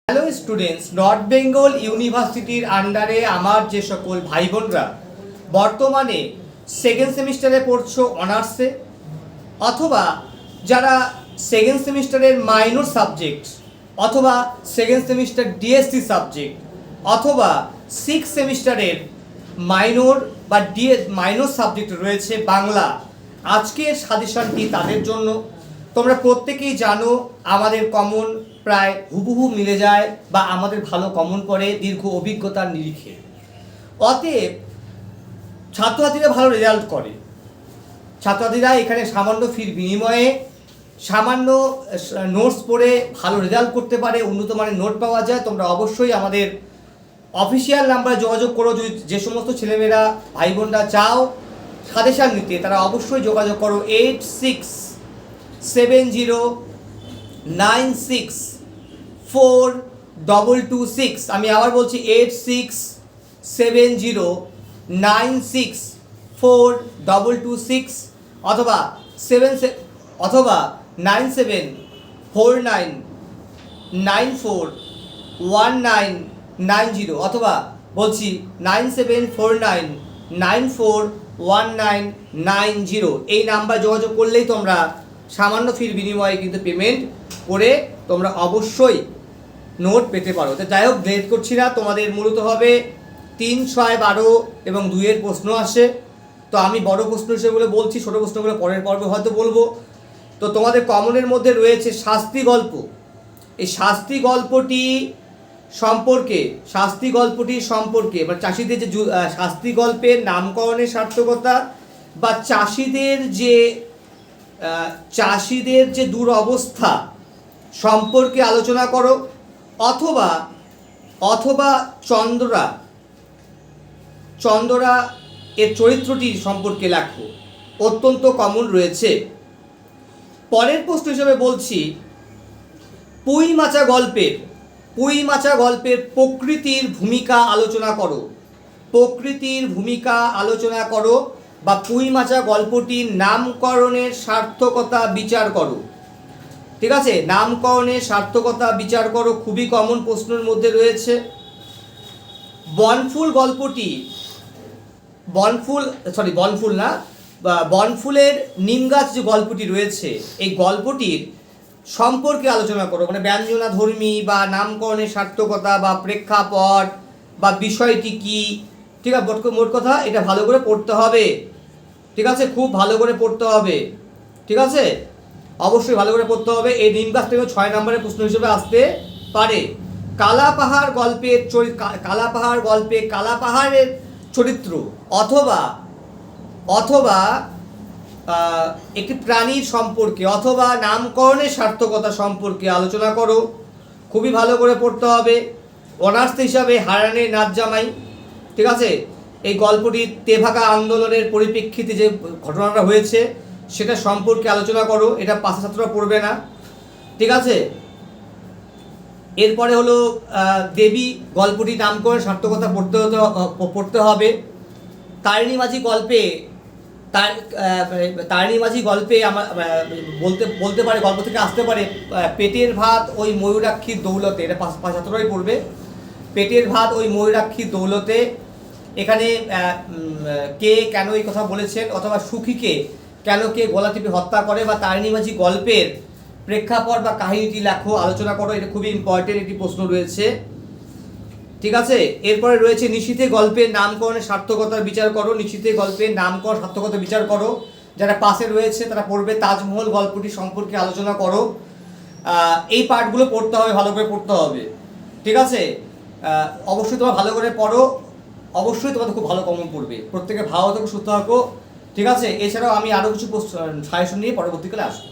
Hello students, north Bengal ইউনিভার্সিটির আন্ডারে আমার যে সকল ভাই বোনরা বর্তমানে সেকেন্ড সেমিস্টারে পড়ছো অনার্সে, অথবা যারা সেকেন্ড সেমিস্টারের মাইনর সাবজেক্ট অথবা সেকেন্ড সেমিস্টার ডিএসসি সাবজেক্ট অথবা সিক্স সেমিস্টারের মাইনর বা মাইনর সাবজেক্ট রয়েছে বাংলা, আজকের সাজেশনটি তাদের জন্য। তোমরা প্রত্যেকেই জানো আমাদের কমন প্রায় হুবহু মিলে যায় বা আমাদের ভালো কমন পড়ে দীর্ঘ অভিজ্ঞতার নিরিখে। অতএব ছাত্রছাত্রীরা ভালো রেজাল্ট করে, ছাত্রছাত্রীরা এখানে সামান্য ফির বিনিময়ে সামান্য নোটস পড়ে ভালো রেজাল্ট করতে পারে, উন্নত মানের নোট পাওয়া যায়। তোমরা অবশ্যই আমাদের অফিসিয়াল নাম্বারে যোগাযোগ করো। যদি যে সমস্ত ছেলেমেয়েরা ভাই বোনরা চাও সাজেশান নিতে, তারা অবশ্যই যোগাযোগ করো 8670964226। আমি আবার বলছি 8670964226 অথবা 9749941990 অথবা বলছি 9749941990। এই নাম্বার যোগাযোগ করলেই তোমরা সামান্য ফির বিনিময়ে কিন্তু পেমেন্ট করে তোমরা অবশ্যই নোট পেতে পারো। তো যাই হোক, লেট করছি না, তোমাদের মূলত হবে 3, 6, 12 এবং 2-এর প্রশ্ন আসে। তো আমি বড় প্রশ্ন হিসেবে বলছি, ছোটো প্রশ্নগুলো পরের পর্বে হয়তো বলবো। তো তোমাদের কমনের মধ্যে রয়েছে শাস্তি গল্প। এই শাস্তি গল্পটি সম্পর্কে মানে চাষিদের যে শাস্তি গল্পের নামকরণের সার্থকতা বা চাষিদের যে দুরবস্থা সম্পর্কে আলোচনা করো, অথবা চন্দ্রা এর চরিত্রটি সম্পর্কে লেখো। অত্যন্ত কমন রয়েছে। পরের প্রশ্ন হিসেবে বলছি পুঁই মাচা গল্পের প্রকৃতির ভূমিকা আলোচনা করো বা পুঁই মাচা গল্পটির নামকরণের সার্থকতা বিচার করো। ঠিক আছে, নামকরণের সার্থকতা বিচার করো, খুবই কমন প্রশ্নের মধ্যে রয়েছে। বনফুলের নিম গাছ যে গল্পটি রয়েছে, এই গল্পটির সম্পর্কে আলোচনা করো, মানে ব্যঞ্জনাধর্মী বা নামকরণের সার্থকতা বা প্রেক্ষাপট বা বিষয়টি কি। ঠিক আছে, মোট কথা এটা ভালো করে পড়তে হবে। ঠিক আছে, খুব ভালো করে পড়তে হবে। ঠিক আছে, অবশ্যই ভালো করে পড়তে হবে। এই নিম গাছ থেকে 6 নম্বরের প্রশ্ন হিসেবে আসতে পারে। কালাপাহাড় গল্পে কালাপাহাড়ের চরিত্র অথবা একটি প্রাণীর সম্পর্কে অথবা নামকরণের সার্থকতা সম্পর্কে আলোচনা করো, খুবই ভালো করে পড়তে হবে। অনার্স হিসাবে হারানের নাচ জামাই, ঠিক আছে, এই গল্পটি তেভাগা আন্দোলনের পরিপ্রেক্ষিতে যে ঘটনাটা হয়েছে সেটা সম্পর্কে আলোচনা করো। এটা পাঁচটা ছাত্ররা পড়বে না। ঠিক আছে, এরপরে হলো দেবী গল্পটি নামকরণের সার্থকতা পড়তে হবে। তারিণী মাঝি গল্পে আমার বলতে পারে, গল্প থেকে আসতে পারে পেটের ভাত ওই ময়ূরাক্ষীর দৌলতে। এটা পাঁচ ছাত্ররাই পড়বে। পেটের ভাত ওই ময়ূরাক্ষীর দৌলতে, এখানে কে কেন এই কথা বলেছেন, অথবা সুখীকে কেন কে গলা টিপে হত্যা করে, বা তারিণী মাঝি গল্পের প্রেক্ষাপট বা কাহিনীটি লেখো, আলোচনা করো। এটা খুবই ইম্পর্টেন্ট একটি প্রশ্ন রয়েছে। ঠিক আছে, এরপরে রয়েছে নিশীথে গল্পের নামকরণের সার্থকতার বিচার করো। নিশীথে গল্পের নামকরণ সার্থকতা বিচার করো, যারা পাশে রয়েছে তারা পড়বে। তাজমহল গল্পটি সম্পর্কে আলোচনা করো। এই পার্টগুলো পড়তে হবে, ভালো করে পড়তে হবে। ঠিক আছে, অবশ্যই তোমরা ভালো করে পড়ো, অবশ্যই তোমাদের খুব ভালো কমন পড়বে। প্রত্যেকে ভালো থাকো, সুস্থ থাকো। ঠিক আছে, এছাড়াও আমি আরও কিছু সাজেশন নিয়ে পরবর্তীকালে আসবো।